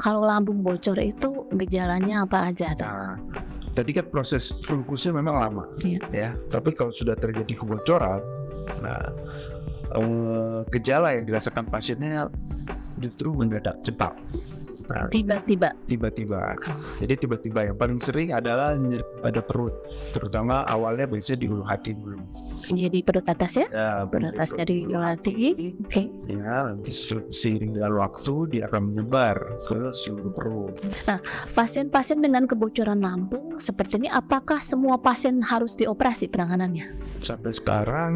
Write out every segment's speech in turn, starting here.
kalau lambung bocor itu gejalanya apa aja tuh? Nah, tadi kan proses ulkusnya memang lama, Iya. ya. Tapi kalau sudah terjadi kebocoran, nah gejala yang dirasakan pasiennya justru mendadak cepat. Nah, Tiba-tiba. Jadi tiba-tiba yang paling sering adalah nyeri pada perut, terutama awalnya biasanya di ulu hati dulu. Jadi perut atas ya? Ya, Perut atas jadi ulu hati. Oke. Ya, nanti seiring dengan waktu dia akan menyebar ke seluruh perut. Pasien-pasien dengan kebocoran lambung seperti ini, apakah semua pasien harus dioperasi penanganannya? Sampai sekarang,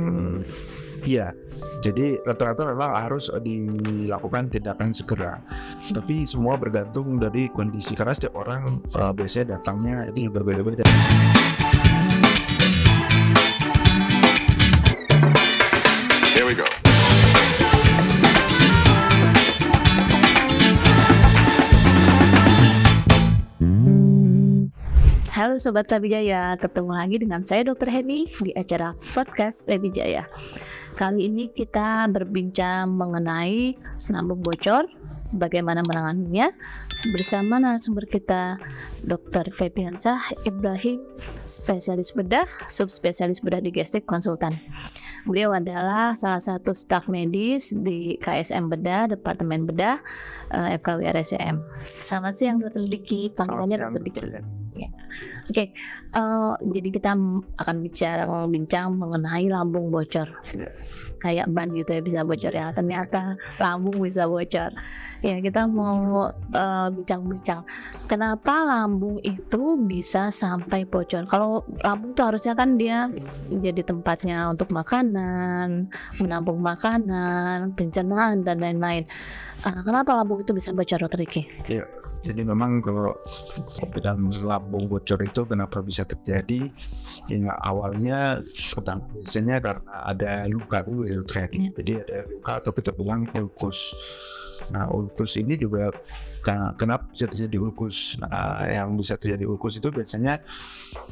iya. Jadi rata-rata memang harus dilakukan tindakan segera. Tapi semua bergantung dari kondisi karena setiap orang biasanya datangnya itu berbeda-beda. Here we go. Halo Sobat Pebijaya, ketemu lagi dengan saya Dr. Heni di acara podcast Pebijaya. Kali ini kita berbincang mengenai lambung bocor, bagaimana menanganinya, bersama narasumber kita Dr. Febriansah Ibrahim, spesialis bedah, subspesialis bedah di Gestik Konsultan. Beliau adalah salah satu staf medis di KSM Bedah, Departemen Bedah, FKW RSCM. Selamat siang Dr. Diki, panggilannya Dr. Diki. Oke, jadi kita akan bincang mengenai lambung bocor. Kayak ban gitu ya, bisa bocor ya. Ternyata lambung bisa bocor. Ya, kita mau bincang-bincang kenapa lambung itu bisa sampai bocor. Kalau lambung tuh harusnya kan dia jadi tempatnya untuk makanan, menampung makanan, pencernaan dan lain-lain. Kenapa lambung itu bisa bocor, Dr. Riki? Ya, jadi memang kalau dalam lambung bocor itu kenapa bisa terjadi? Ya, awalnya biasanya karena ada luka dulu ya, jadi ada luka atau kita bilang ulkus. Nah, ulkus ini juga kenapa bisa terjadi ulkus? Nah, yang bisa terjadi ulkus itu biasanya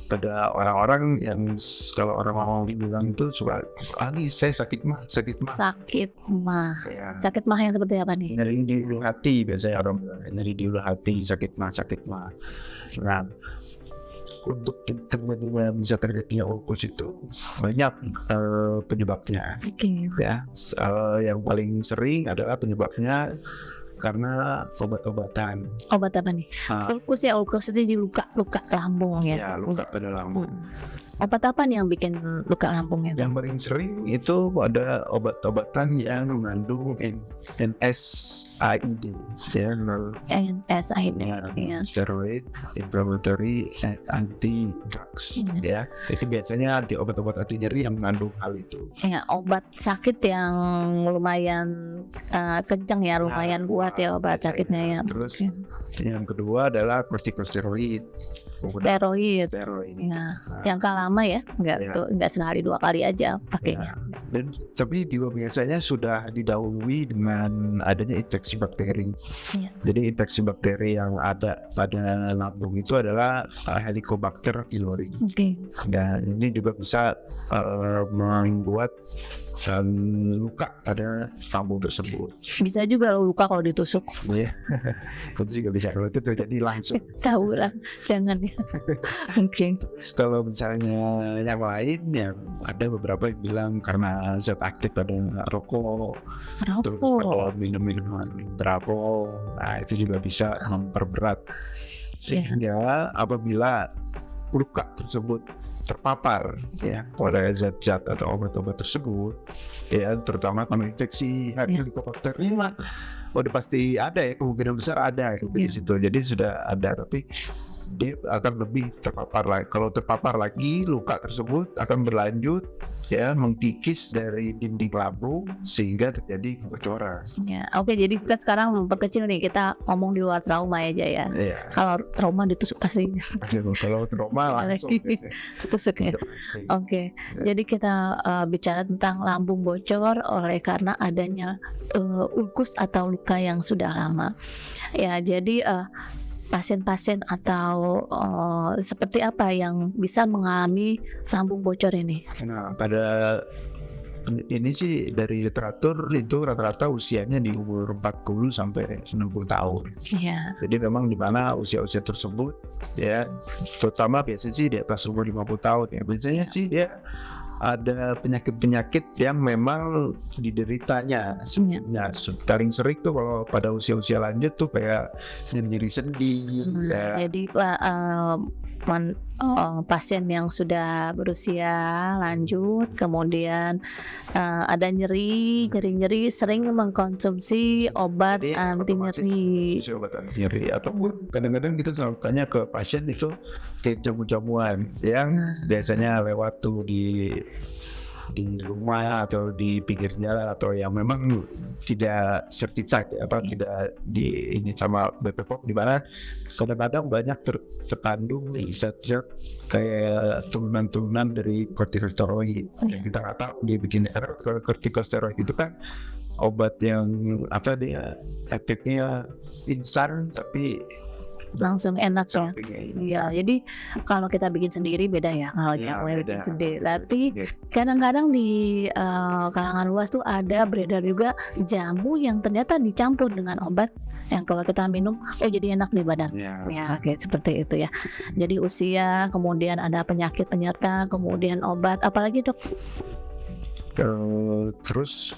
pada orang-orang yang kalau orang bilang itu suka, nih saya sakit mah. Sakit mah. Ya. Sakit mah yang seperti apa nih? Nyeri di ulu hati biasanya orang bilang, nyeri di ulu hati, sakit mah. Nah, untuk kemudian bisa terjadinya ulkus itu banyak penyebabnya. Oke. Ya, yang paling sering adalah penyebabnya karena obat-obatan. Obat apa nih? Ulkus itu di luka lambung ya. Ya, luka pada lambung. Obat apa nih yang bikin luka lambungnya? Yang paling sering itu ada obat-obatan yang mengandung NSAID, ya, NSAID, ya. steroid, inflammatory, anti drugs, ya. Itu biasanya obat-obat anti nyeri yang mengandung hal itu. Ya, obat sakit yang lumayan kencang ya, lumayan kuat ya obat sakitnya ya. Terus yang kedua adalah kortikosteroid. Steroid. Ya. Yang lama ya, nggak sekali 2 kali aja pakainya. Ya. Dan tapi juga biasanya sudah didahului dengan adanya infeksi bakteri. Ya. Jadi infeksi bakteri yang ada pada lambung itu adalah Helicobacter pylori. Oke. Dan ini juga bisa membuat luka pada lambung tersebut. Bisa juga luka kalau ditusuk. Iya, itu juga bisa kalau itu terjadi langsung. Tahu lah, jangan ya. Oke. Kalau misalnya yang lain, ya ada beberapa yang bilang karena zat aktif pada rokok, terus pada minum-minuman beralkohol. Nah, itu juga bisa memperberat. Sehingga apabila luka tersebut terpapar ya oleh zat-zat atau obat-obat tersebut, ya terutama kalau infeksi Helicobacter ini udah pasti ada ya, kemungkinan besar ada di situ. Jadi sudah ada, tapi dia akan lebih terpapar lagi. Kalau terpapar lagi, luka tersebut akan berlanjut ya, mengkikis dari dinding lambung sehingga terjadi kebocoran. Ya, oke, jadi kita sekarang memperkecil nih, kita ngomong di luar trauma aja ya. Iya. Kalau trauma ditusuk pasti. Kalau trauma langsung tusuk ya. Oke. Jadi kita bicara tentang lambung bocor oleh karena adanya ulkus atau luka yang sudah lama. Ya, jadi pasien-pasien atau seperti apa yang bisa mengalami lambung bocor ini? Nah, ini sih dari literatur itu rata-rata usianya di umur 40 sampai 60 tahun. Iya. Jadi memang di mana usia-usia tersebut ya, terutama biasanya sih di atas umur 50 tahun ya. Biasanya sih dia ada penyakit-penyakit yang memang dideritanya sebenarnya. Paling sering tuh kalau pada usia-usia lanjut tuh kayak nyeri-nyeri sendi ya. Jadi pasien yang sudah berusia lanjut kemudian ada nyeri sering mengkonsumsi obat Jadi anti otomatis nyeri. obat anti nyeri atau kadang-kadang kita selalu tanya ke pasien itu kayak jamu-jamuan yang biasanya lewat tuh di rumah atau di pinggir jalan atau yang memang tidak certified tidak di ini sama BPOM, di mana kadang-kadang banyak terkandung zat-zat kayak turunan-turunan dari kortikosteroid yang kita nggak tahu dia bikin error. Kalau kortikosteroid itu kan obat yang dia efeknya instan tapi Langsung enak ya. sampingnya Iya, jadi kalau kita bikin sendiri beda ya kalau Ya, jamu yang beda. bikin sendiri. Tapi kadang-kadang di kalangan luas tuh ada beredar juga jamu yang ternyata dicampur dengan obat yang kalau kita minum jadi enak di badan. ya. Ya, kayak seperti itu ya. Jadi usia, kemudian ada penyakit penyerta, kemudian obat, apalagi dok? Terus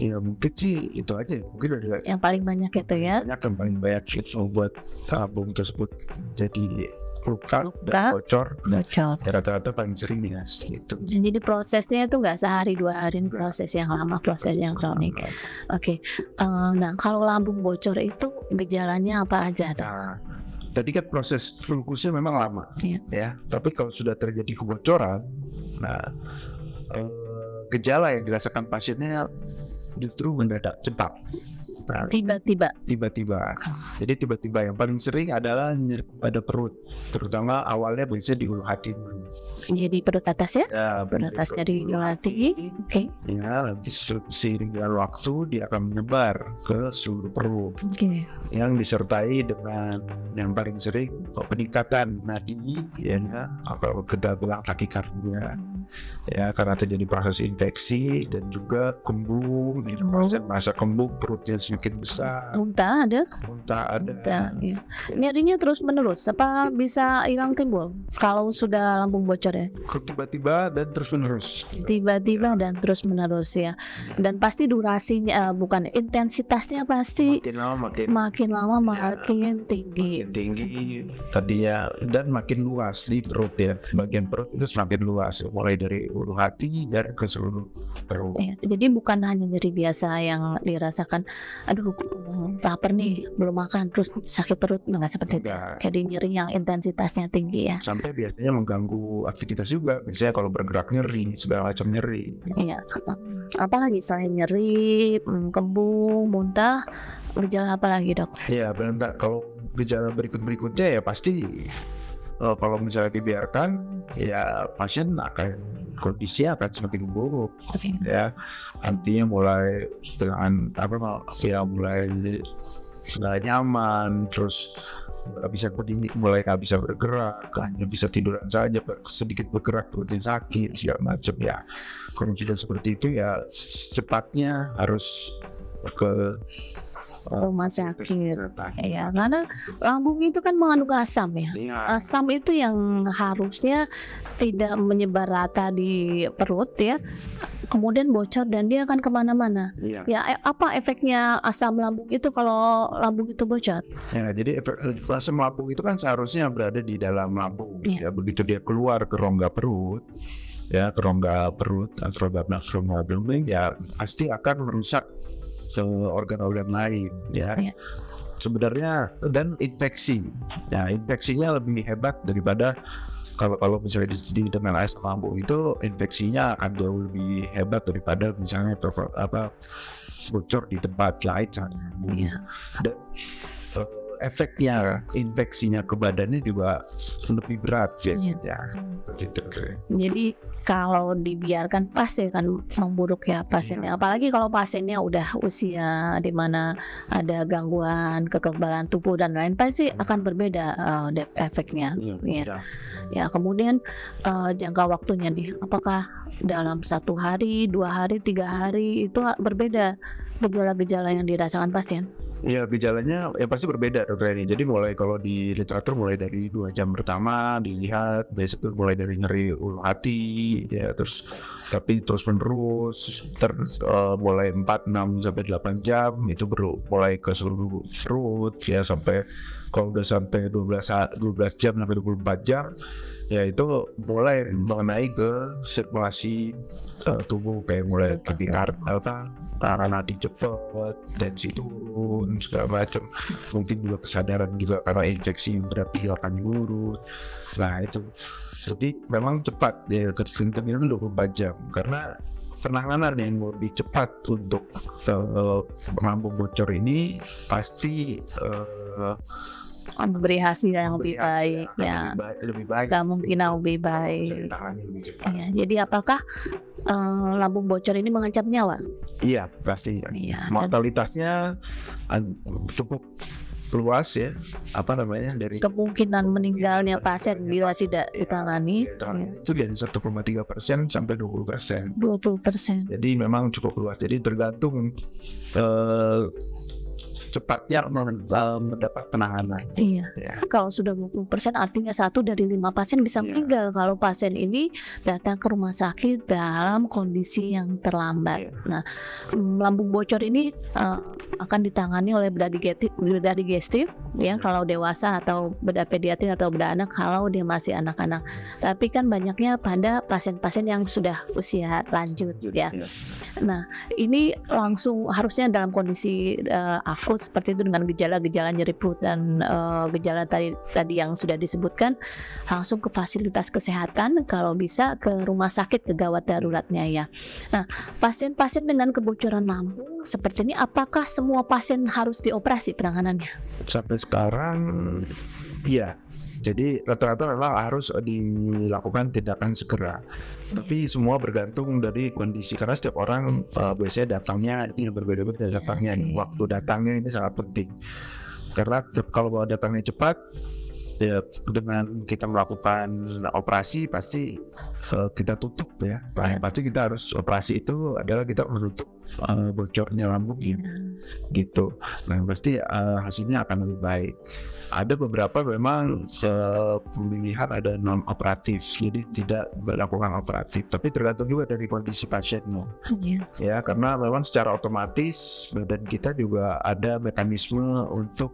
ya mungkin sih itu aja, mungkin ada Yang paling banyak itu ya. banyak yang paling banyak itu membuat tabung tersebut jadi luka Luka. dan bocor. Bocor. Ya, rata-rata paling sering ya gitu. Jadi prosesnya itu nggak sehari 2 hari, proses yang lama, proses yang kronik. Oke. Nah kalau lambung bocor itu gejalanya apa aja tuh? Nah, tadi kan proses perkusnya memang lama, Iya. ya. Tapi kalau sudah terjadi kebocoran, nah gejala yang dirasakan pasiennya justru mendadak cepat. Nah, Tiba-tiba. tiba-tiba. Jadi tiba-tiba yang paling sering adalah nyeri pada perut, terutama awalnya biasanya di ulu hati dulu. Jadi perut atas ya? Ya, Perut atas dari ulu hati. Oke. Ya, nanti seiring dengan waktu dia akan menyebar ke seluruh perut, Oke. yang disertai dengan yang paling sering peningkatan nadi, ya, atau kita bilang takikardia, ya, karena terjadi proses infeksi dan juga kembung, masa kembung perutnya semakin besar, Muntah ada? muntah ada. Muntah. Ya. Nyerinya terus menerus. Apa bisa hilang timbul kalau sudah lambung bocor ya? Tiba-tiba dan terus menerus. Tiba-tiba dan terus menerus ya. Dan pasti durasinya, bukan intensitasnya pasti Makin lama makin tinggi. makin tinggi tadinya dan makin luas di perut ya. Bagian perut itu semakin luas, mulai dari ulu hati dan ke seluruh perut. Ya, jadi bukan hanya nyeri biasa yang dirasakan, aduh lapar nih belum makan terus sakit perut, nggak seperti itu. Enggak. Jadi nyeri yang intensitasnya tinggi ya. Sampai biasanya mengganggu aktivitas juga. Misalnya kalau bergerak nyeri, segala macam nyeri. Iya. Apalagi selain nyeri, kembung, muntah, gejala apa lagi dok? Ya benar. Kalau gejala berikutnya ya pasti kalau misalnya dibiarkan, ya pasien kondisi akan semakin buruk. Oke. Ya, artinya mulai dengan mulai nggak nyaman, terus nggak bisa berdiri, mulai nggak bisa bergerak, hanya bisa tiduran saja, sedikit bergerak perutnya sakit segala macam ya. Kalau sudah seperti itu ya cepatnya harus ke Rumah sakit. Ya, karena lambung itu kan mengandung asam ya. Asam itu yang harusnya tidak menyebar rata di perut ya, kemudian bocor dan dia akan kemana-mana. Iya. Ya, apa efeknya asam lambung itu kalau lambung itu bocor? Ya, jadi asam lambung itu kan seharusnya berada di dalam lambung. Iya. Ya, begitu dia keluar ke rongga perut, atau rongga abdomen, ya pasti akan merusak ke organ-organ lain, ya. Iya. Sebenarnya dan infeksi. Ya, infeksinya lebih hebat daripada kalau misalnya dengan asam lambung itu infeksinya akan jauh lebih hebat daripada misalnya bocor di tempat lain. Iya. Dan efeknya infeksinya ke badannya juga lebih berat biasanya. Gitu. Jadi kalau dibiarkan pasti akan memburuk ya pasiennya. Apalagi kalau pasiennya udah usia di mana ada gangguan kekebalan tubuh dan lain, pasti akan berbeda efeknya. Iya. Ya, kemudian jangka waktunya nih, apakah dalam 1 hari, 2 hari, 3 hari itu berbeda gejala-gejala yang dirasakan pasien? Ya gejalanya ya pasti berbeda dokter ini. Jadi mulai kalau di literatur mulai dari 2 jam pertama dilihat biasa tuh mulai dari nyeri ulu hati ya, terus tapi terus menerus mulai 4, 6 sampai 8 jam itu mulai ke seluruh perut ya, sampai kalau udah sampai 12 jam sampai 24 jam ya itu mulai mengenai ke sirkulasi tubuh, kayak mulai lebih karena nadi cepat, tensi turun segala macam, mungkin juga kesadaran juga karena infeksi yang berat juga akan menurun. Nah itu jadi memang cepat ya, ketinggian 24 jam karena penanganan yang lebih cepat untuk lambung bocor ini pasti memberi hasil yang lebih baik ya, lebih baik, kemungkinan lebih baik. Ya, jadi apakah lambung bocor ini mengancam nyawa? Iya pasti. Iya, mortalitasnya cukup luas ya, dari kemungkinan meninggalnya pasien bila tidak ditangani itu dari 1,3% sampai 20%. 20%. Jadi memang cukup luas. Jadi tergantung cepatnya mendapat penanganan. Iya. Ya. Kalau sudah 20% artinya 1 dari 5 pasien bisa meninggal kalau pasien ini datang ke rumah sakit dalam kondisi yang terlambat. Nah, lambung bocor ini akan ditangani oleh bedah digestif ya kalau dewasa, atau bedah pediatri atau bedah anak kalau dia masih anak-anak. Tapi kan banyaknya pada pasien-pasien yang sudah usia lanjut ya. Nah, ini langsung harusnya dalam kondisi akut seperti itu dengan gejala-gejala nyeri perut dan gejala tadi yang sudah disebutkan, langsung ke fasilitas kesehatan, kalau bisa ke rumah sakit, ke gawat daruratnya ya. Nah, pasien-pasien dengan kebocoran lambung seperti ini, apakah semua pasien harus dioperasi penanganannya? Sampai sekarang iya. Jadi rata-rata memang harus dilakukan tindakan segera. Tapi semua bergantung dari kondisi, karena setiap orang biasanya datangnya ini berbeda-beda datangnya. Waktu datangnya ini sangat penting. Karena kalau datangnya cepat ya, dengan kita melakukan operasi pasti kita tutup ya. Pasti kita harus operasi itu adalah kita menutup bocornya lambung gitu. Nah pasti hasilnya akan lebih baik. Ada beberapa memang pemilihan ada non operatif, jadi tidak melakukan operatif, tapi tergantung juga dari kondisi pasiennya. Ya, karena memang secara otomatis badan kita juga ada mekanisme untuk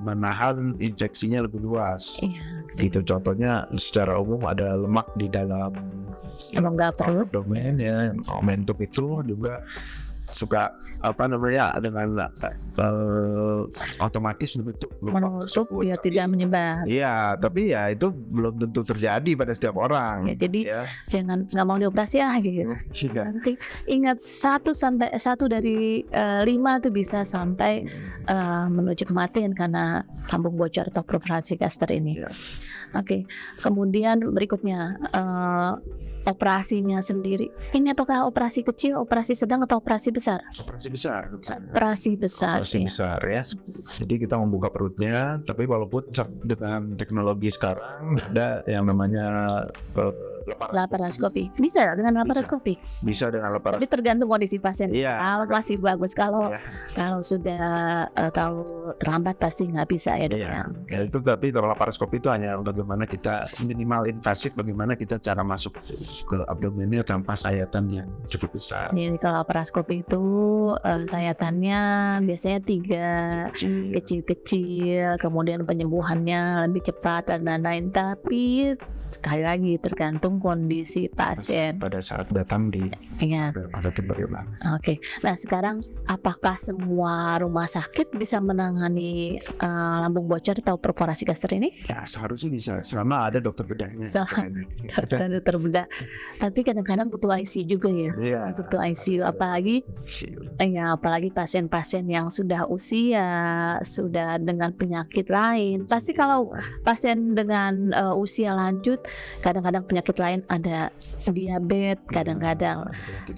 menahan infeksinya lebih luas. Gitu, contohnya secara umum ada lemak di dalam abdomen ya, momentum itu juga suka dengan otomatis menutup biar tidak menyebar. Iya, tapi ya itu belum tentu terjadi pada setiap orang. Ya, jadi jangan nggak mau dioperasi gitu. Nanti ingat 1 dari 5 itu bisa sampai menuju kematian karena lambung bocor atau perforasi gaster ini. Oke, kemudian berikutnya operasinya sendiri. Ini apakah operasi kecil, operasi sedang, atau operasi besar? Operasi besar. Operasi besar. Besar ya. Jadi kita membuka perutnya, tapi walaupun dengan teknologi sekarang ada yang namanya laparoskopi. Bisa dengan laparoskopi? Bisa dengan laparoskopi. Tapi tergantung kondisi pasien. Kalau masih bagus, kalau sudah terlambat pasti nggak bisa ya dok. Ya itu, tapi kalau laparoskopi itu hanya bagaimana kita minimal invasif, bagaimana kita cara masuk ke abdomennya tanpa sayatan yang cukup besar. Jadi kalau laparoskopi itu sayatannya biasanya 3 kecil-kecil, kemudian penyembuhannya lebih cepat dan lain-lain. Tapi sekali lagi tergantung kondisi pasien. pada saat datang di Ya, pada bagaimana. oke. Nah sekarang apakah semua rumah sakit bisa menangani lambung bocor atau perforasi gastrik ini? Ya seharusnya bisa selama ada dokter bedahnya. Dokter bedah. Tapi kadang-kadang butuh ICU juga ya. Iya. Butuh ICU, apalagi pasien-pasien yang sudah usia, sudah dengan penyakit lain. Pasti kalau pasien dengan usia lanjut, kadang-kadang penyakit lain ada diabetes, kadang-kadang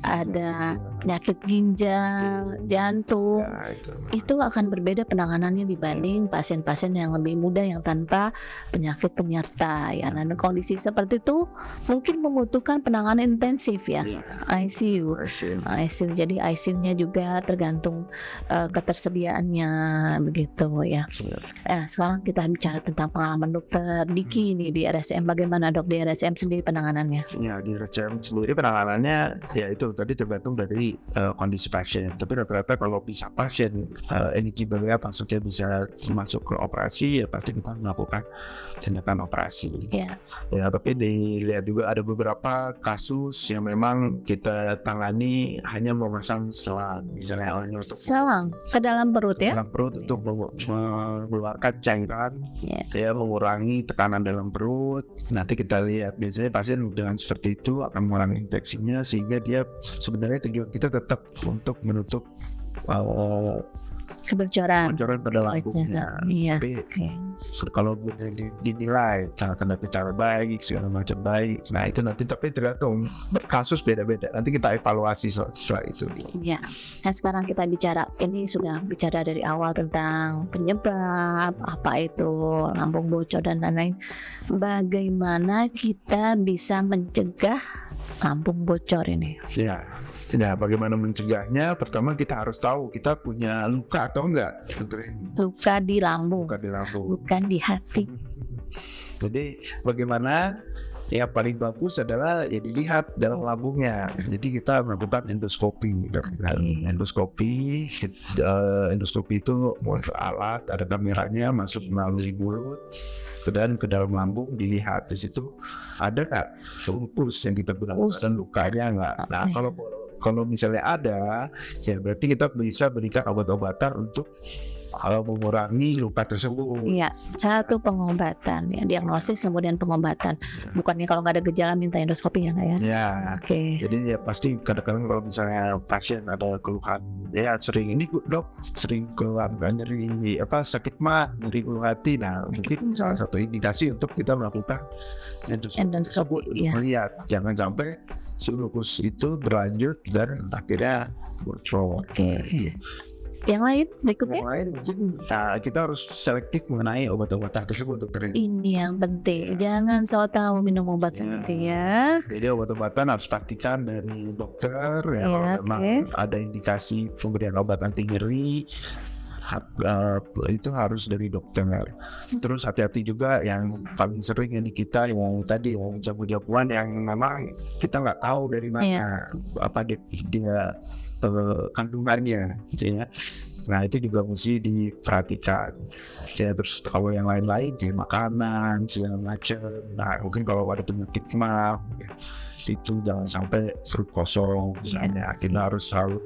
ada penyakit ginjal, jantung. Ya, Itu akan berbeda penanganannya dibanding pasien-pasien yang lebih muda yang tanpa penyakit penyerta ya. Nah, kondisi seperti itu mungkin membutuhkan penanganan intensif ya, Iya. ICU. ICU, jadi ICU-nya juga tergantung ketersediaannya begitu ya. Sekarang kita bicara tentang pengalaman dokter Diki ini di RSM. Bagaimana dok di RSM sendiri penanganannya? Ya di RCM sendiri penanganannya ya itu tadi tergantung dari kondisi pasien. Tapi rata-rata kalau bisa pasien eligible ya maksudnya bisa masuk ke operasi ya pasti kita melakukan tindakan operasi. Ya. Ya tapi dilihat juga ada beberapa kasus yang memang kita tangani hanya memasang selang, misalnya hanya untuk Selang ke dalam perut ya? dalam perut untuk mengeluarkan cairan, ya mengurangi tekanan dalam perut. Nanti kita lihat biasanya pasien dengan seperti itu akan mengurangi infeksinya sehingga dia sebenarnya tujuan kita tetap untuk menutup Kebocoran. pada lambungnya. Iya. Tapi Oke. kalau dinilai cara baik segala macam baik, nah itu nanti tapi tergantung kasus beda-beda. Nanti kita evaluasi setelah itu. Ya, nah sekarang kita bicara, ini sudah bicara dari awal tentang penyebab, apa itu lambung bocor dan lain-lain. Bagaimana kita bisa mencegah lambung bocor ini? Ya, bagaimana mencegahnya? Pertama kita harus tahu kita punya luka atau enggak. Luka di lambung, Luka di lambung. bukan di hati. Jadi bagaimana? Ya paling bagus adalah ya dilihat dalam lambungnya. Jadi kita melakukan endoskopi. Endoskopi itu alat ada kameranya masuk melalui mulut dan ke dalam lambung dilihat. Di situ ada nggak pus yang kita bilang dan lukanya nggak. Nah kalau misalnya ada, ya berarti kita bisa berikan obat-obatan untuk mengurangi luka tersebut. Iya, satu pengobatan ya, diagnosis kemudian pengobatan. Bukannya kalau nggak ada gejala minta endoskopi ya nggak ya? Ya, Oke. jadi ya pasti kadang-kadang kalau misalnya pasien ada keluhan, ya sering ini dok, sering keluhan nyeri sakit mah, nyeri ulu hati. Nah mungkin salah satu indikasi untuk kita melakukan endoskopi untuk melihat jangan sampai si lupus itu berlanjut dan akhirnya bocor. Oke. Yang lain berikutnya? Yang lain mungkin kita harus selektif mengenai obat-obatan tersebut dokter. Ini yang penting, jangan so tahu minum obat sendiri ya. Jadi obat-obatan harus pastikan dari dokter ya, kalau memang ada indikasi pemberian obat anti nyeri itu harus dari dokter. Terus hati-hati juga yang paling sering ini kita yang tadi yang jamu-jamuan yang memang kita nggak tahu dari mana apa dia kandungannya gitu ya. Nah itu juga mesti diperhatikan ya. Terus kalau yang lain-lain kayak makanan segala macam, nah mungkin kalau ada penyakit mah ya, itu jangan sampai perut kosong misalnya. Kita harus selalu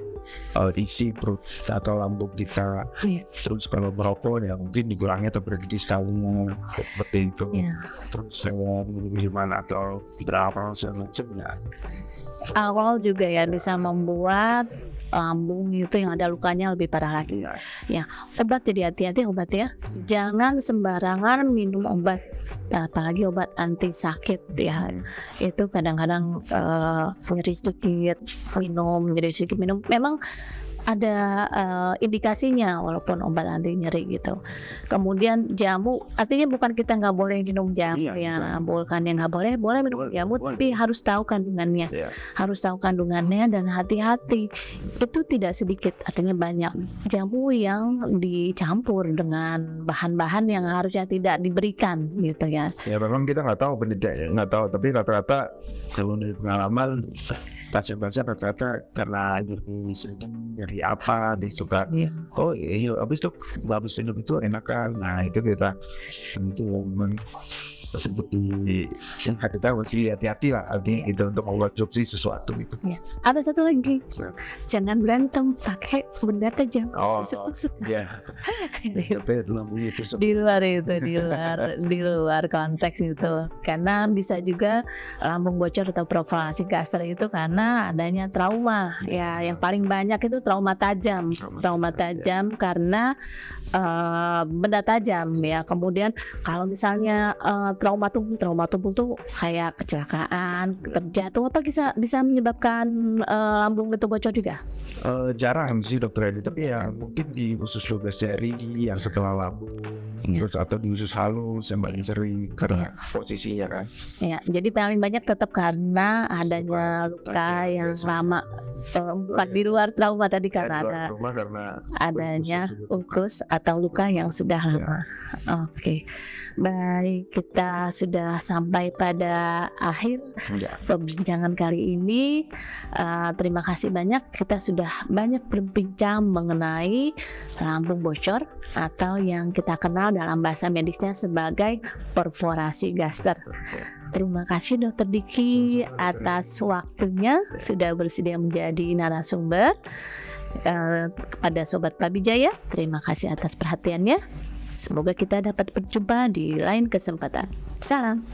isi perut atau lambung kita. Terus kalau merokok ya mungkin dikurangi atau berhenti sekalinya seperti itu. Terus minuman atau berapa segala macam ya. Alkohol juga ya bisa membuat lambung itu yang ada lukanya lebih parah lagi. Ya, obat jadi hati-hati obat ya. Jangan sembarangan minum obat, apalagi obat anti sakit ya. Itu kadang-kadang nyeri sedikit minum, memang ada indikasinya walaupun obat anti nyeri gitu. Kemudian jamu, artinya bukan kita nggak boleh minum jamu bukan yang nggak boleh minum jamu, tapi harus tahu kandungannya, dan hati-hati. Itu tidak sedikit, artinya banyak jamu yang dicampur dengan bahan-bahan yang harusnya tidak diberikan gitu ya. Ya memang kita nggak tahu tapi rata-rata kalau dari pengalaman pasien-pasien rata-rata karena nyeri apa dia suka oh iya habis minum itu enakan. Nah itu kita tentu seperti yang kita masih hati-hati lah artinya itu untuk mengkonsumsi sesuatu itu. Ya. Ada satu lagi, jangan berantem pakai benda tajam. Oh, Tusuk-tusuk. ya. Tapi lambungnya itu Di luar itu, di luar konteks itu, karena bisa juga lambung bocor atau perforasi gaster itu karena adanya trauma. Ya, yang paling banyak itu trauma tajam karena benda tajam ya. Kemudian kalau misalnya trauma tubuh tuh kayak kecelakaan, terjatuh, apa bisa menyebabkan lambung itu bocor juga? jarang sih dokter Edi, tapi ya mungkin di usus 12 jari yang setelah lambung terus atau di usus halus yang paling sering karena posisinya kan. Ya, jadi paling banyak tetap karena adanya luka yang lama, bukan di luar trauma tadi, karena ada adanya ulkus atau luka yang sudah lama. Oke. Baik, kita sudah sampai pada akhir perbincangan kali ini. Terima kasih banyak, kita sudah banyak berbincang mengenai lambung bocor atau yang kita kenal dalam bahasa medisnya sebagai perforasi gaster. Terima kasih Dokter Diki atas waktunya sudah bersedia menjadi narasumber. Kepada Sobat Pabijaya, terima kasih atas perhatiannya. Semoga kita dapat berjumpa di lain kesempatan. Salam.